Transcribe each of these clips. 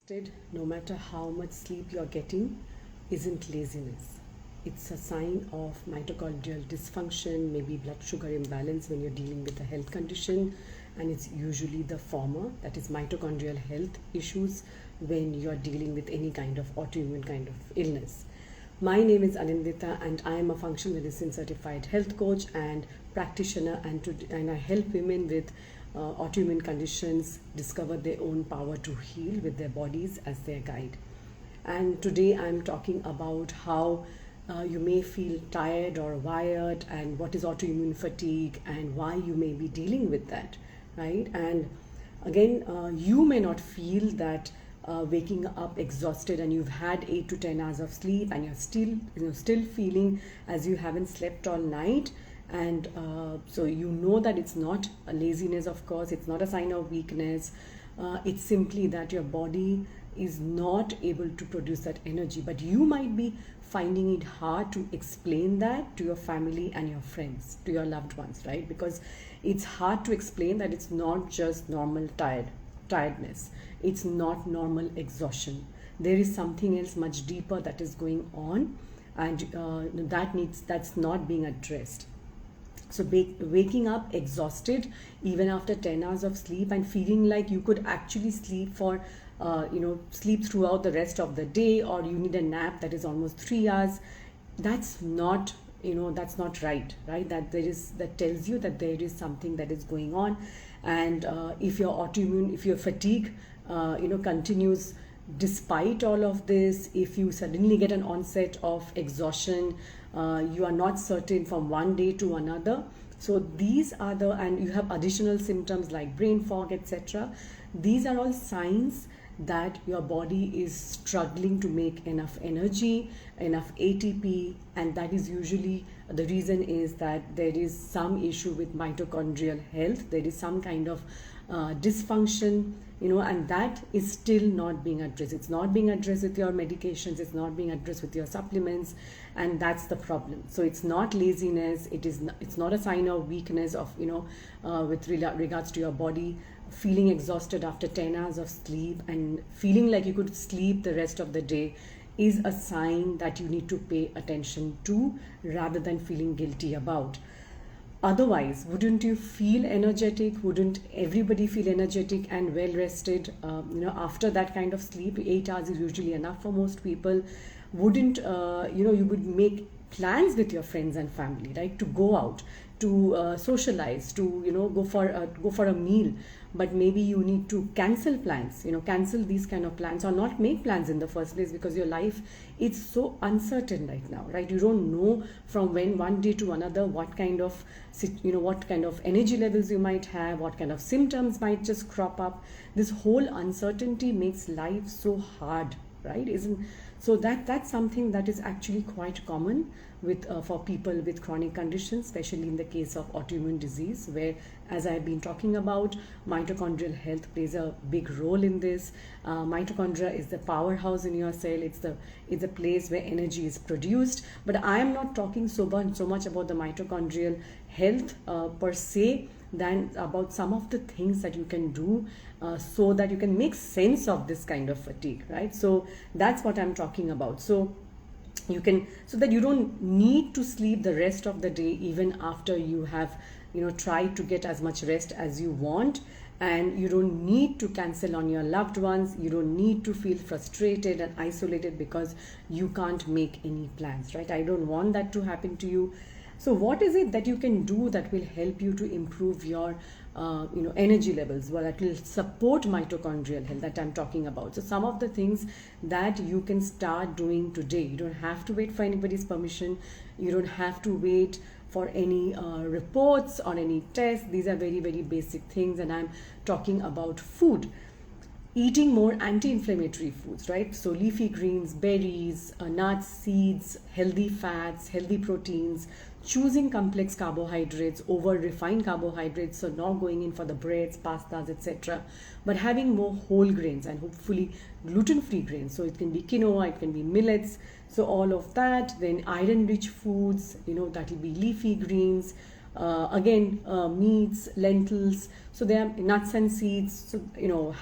No matter how much sleep you're getting, isn't laziness. It's a sign of mitochondrial dysfunction, maybe blood sugar imbalance when you're dealing with a health condition, and it's usually the former, that is mitochondrial health issues, when you're dealing with any kind of autoimmune kind of illness. My name is Anindita, and I am a functional medicine certified health coach and practitioner, and I help women with autoimmune conditions discover their own power to heal with their bodies as their guide. And today I'm talking about how you may feel tired or wired, and what is autoimmune fatigue and why you may be dealing with that, right? And again, you may not feel that waking up exhausted and you've had 8 to 10 hours of sleep and you're still feeling as you haven't slept all night. And so you know that it's not a laziness, of course, it's not a sign of weakness. It's simply that your body is not able to produce that energy, but you might be finding it hard to explain that to your family and your friends, to your loved ones, right? Because it's hard to explain that it's not just normal tiredness, it's not normal exhaustion. There is something else much deeper that is going on, and that's not being addressed. So waking up exhausted even after 10 hours of sleep and feeling like you could actually sleep for sleep throughout the rest of the day, or you need a nap that is almost 3 hours, that's not right? That tells you that there is something that is going on. And if your fatigue continues despite all of this, if you suddenly get an onset of exhaustion, you are not certain from one day to another. So these are and you have additional symptoms like brain fog, etc. These are all signs that your body is struggling to make enough energy, enough ATP, and that is usually the reason is that there is some issue with mitochondrial health. There is some kind of dysfunction, and that is still not being addressed. It's not being addressed with your medications, it's not being addressed with your supplements, and that's the problem. So it's not laziness, it's not a sign of weakness of with regards to your body feeling exhausted after 10 hours of sleep and feeling like you could sleep the rest of the day is a sign that you need to pay attention to rather than feeling guilty about. Otherwise, wouldn't you feel energetic? Wouldn't everybody feel energetic and well rested after that kind of sleep? 8 hours is usually enough for most people. Wouldn't you would make plans with your friends and family, right, to go out, to socialize, to go for a meal, but maybe you need to cancel plans, cancel these kind of plans, or not make plans in the first place, because your life is so uncertain right now, right? You don't know from one day to another what kind of energy levels you might have, what kind of symptoms might just crop up. This whole uncertainty makes life so hard, right? So that's something that is actually quite common with for people with chronic conditions, especially in the case of autoimmune disease, where, as I've been talking about, mitochondrial health plays a big role in this. Mitochondria is the powerhouse in your cell. It's a place where energy is produced. But I am not talking so much about the mitochondrial health per se, than about some of the things that you can do so that you can make sense of this kind of fatigue, right? So that's what I'm talking about. So that you don't need to sleep the rest of the day, even after you have tried to get as much rest as you want. And you don't need to cancel on your loved ones. You don't need to feel frustrated and isolated because you can't make any plans, right? I don't want that to happen to you. So what is it that you can do that will help you to improve your energy levels? Well, that will support mitochondrial health that I'm talking about. So some of the things that you can start doing today. You don't have to wait for anybody's permission. You don't have to wait for any reports or any tests. These are very, very basic things, and I'm talking about food. Eating more anti-inflammatory foods, right? So leafy greens, berries, nuts, seeds, healthy fats, healthy proteins, choosing complex carbohydrates over refined carbohydrates, so not going in for the breads, pastas, etc., but having more whole grains and hopefully gluten-free grains. So it can be quinoa, it can be millets, so all of that. Then iron-rich foods, that will be leafy greens, meats, lentils. So there are nuts and seeds. So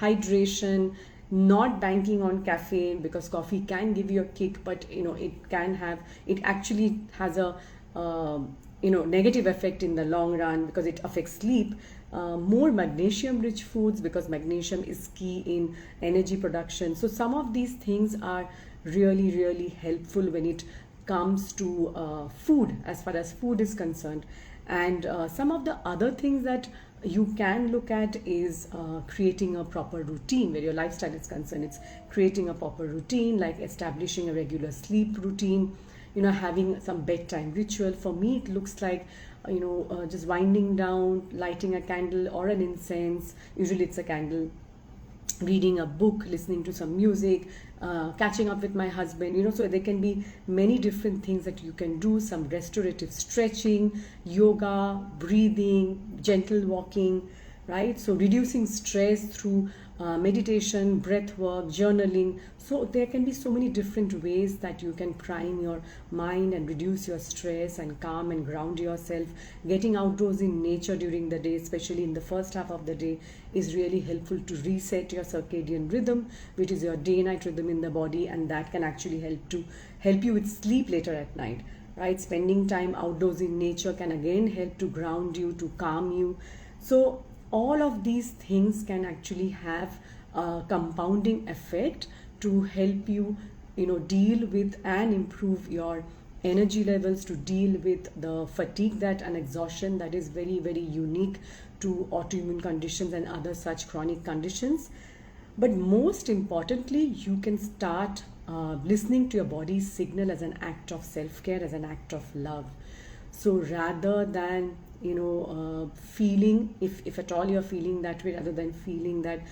hydration, not banking on caffeine, because coffee can give you a kick, but it actually has a negative effect in the long run because it affects sleep. More magnesium rich foods, because magnesium is key in energy production. So some of these things are really, really helpful when it comes to food, as far as food is concerned. And some of the other things that you can look at is creating a proper routine where your lifestyle is concerned. It's creating a proper routine, like establishing a regular sleep routine, having some bedtime ritual. For me, it looks like just winding down, lighting a candle or an incense. Usually it's a candle, reading a book, listening to some music, catching up with my husband. So there can be many different things that you can do. Some restorative stretching, yoga, breathing, gentle walking, right? So reducing stress through meditation, breath work, journaling. So there can be so many different ways that you can prime your mind and reduce your stress and calm and ground yourself. Getting outdoors in nature during the day, especially in the first half of the day, is really helpful to reset your circadian rhythm, which is your day-night rhythm in the body, and that can actually help you with sleep later at night, right? Spending time outdoors in nature can again help to ground you, to calm you. So all of these things can actually have a compounding effect to help you, deal with and improve your energy levels, to deal with the fatigue and exhaustion that is very, very unique to autoimmune conditions and other such chronic conditions. But most importantly, you can start listening to your body's signal as an act of self-care, as an act of love. So rather than feeling, if at all you're feeling that way, rather than feeling that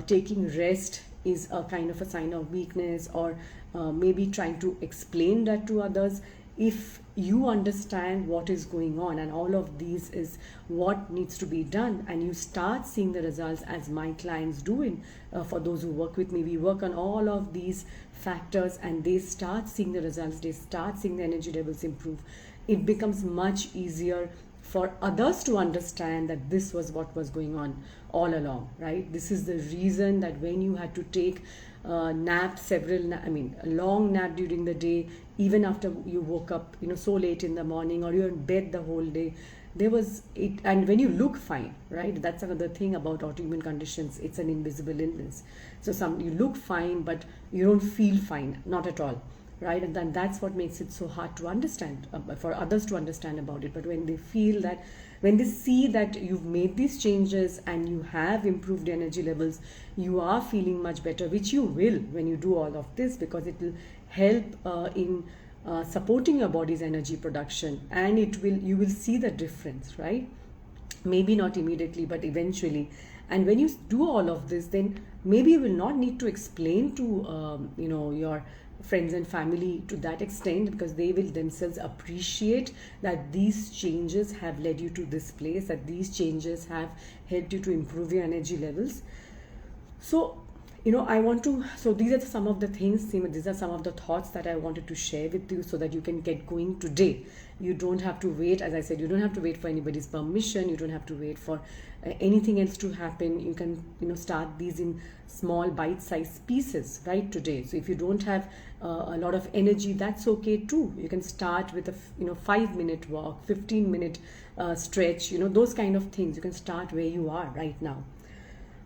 taking rest is a kind of a sign of weakness, or maybe trying to explain that to others, if you understand what is going on and all of these is what needs to be done, and you start seeing the results, as my clients do for those who work with me, we work on all of these factors and they start seeing the results, they start seeing the energy levels improve, it becomes much easier for others to understand that this was what was going on all along, right? This is the reason that when you had to take nap, a long nap during the day, even after you woke up, so late in the morning, or you're in bed the whole day, there was it. And when you look fine, right? That's another thing about autoimmune conditions. It's an invisible illness. So you look fine, but you don't feel fine, not at all. Right? And then that's what makes it so hard to understand, for others to understand about it. But when they see that you've made these changes and you have improved energy levels, you are feeling much better, which you will when you do all of this, because it will help in supporting your body's energy production, and you will see the difference, right? Maybe not immediately, but eventually. And when you do all of this, then maybe you will not need to explain to your friends and family to that extent, because they will themselves appreciate that these changes have led you to this place, that these changes have helped you to improve your energy levels. So so these are some of the things, these are some of the thoughts that I wanted to share with you so that you can get going today. You don't have to wait, as I said, you don't have to wait for anybody's permission, you don't have to wait for anything else to happen. You can start these in small bite-sized pieces right today. So if you don't have a lot of energy, that's okay too. You can start with a 5-minute walk, 15-minute stretch, those kind of things. You can start where you are right now.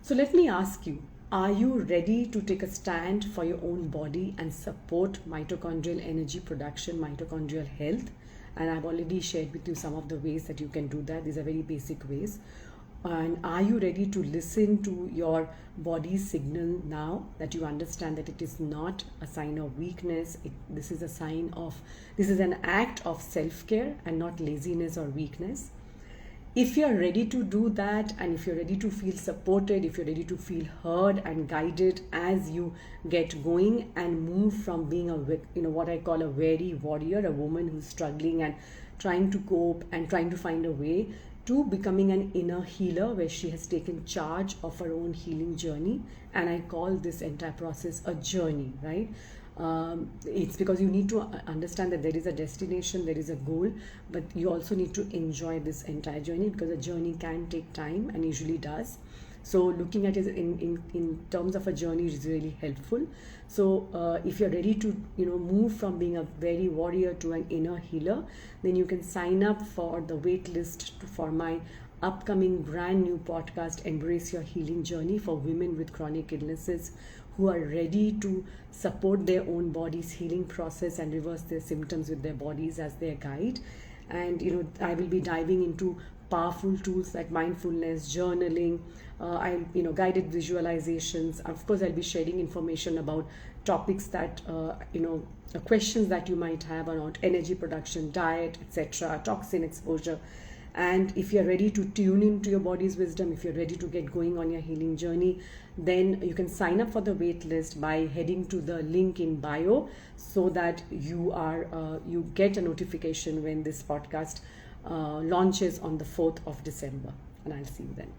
So let me ask you, are you ready to take a stand for your own body and support mitochondrial energy production, mitochondrial health? And I've already shared with you some of the ways that you can do that. These are very basic ways. And are you ready to listen to your body's signal now, that you understand that it is not a sign of weakness? This is an act of self-care and not laziness or weakness. If you're ready to do that, and if you're ready to feel supported, if you're ready to feel heard and guided as you get going and move from being what I call a weary warrior, a woman who's struggling and trying to cope and trying to find a way, to becoming an inner healer where she has taken charge of her own healing journey. And I call this entire process a journey, right? It's because you need to understand that there is a destination, there is a goal, but you also need to enjoy this entire journey, because a journey can take time and usually does. So looking at it in terms of a journey is really helpful. So if you're ready to move from being a very warrior to an inner healer, then you can sign up for the wait list for my upcoming brand new podcast, Embrace Your Healing Journey, for women with chronic illnesses who are ready to support their own body's healing process and reverse their symptoms with their bodies as their guide. And I will be diving into powerful tools like mindfulness, journaling, guided visualizations. Of course, I'll be sharing information about topics that questions that you might have about energy production, diet, etc., toxin exposure. And if you're ready to tune into your body's wisdom, if you're ready to get going on your healing journey, then you can sign up for the wait list by heading to the link in bio, so that you get a notification when this podcast launches on the 4th of December. And I'll see you then.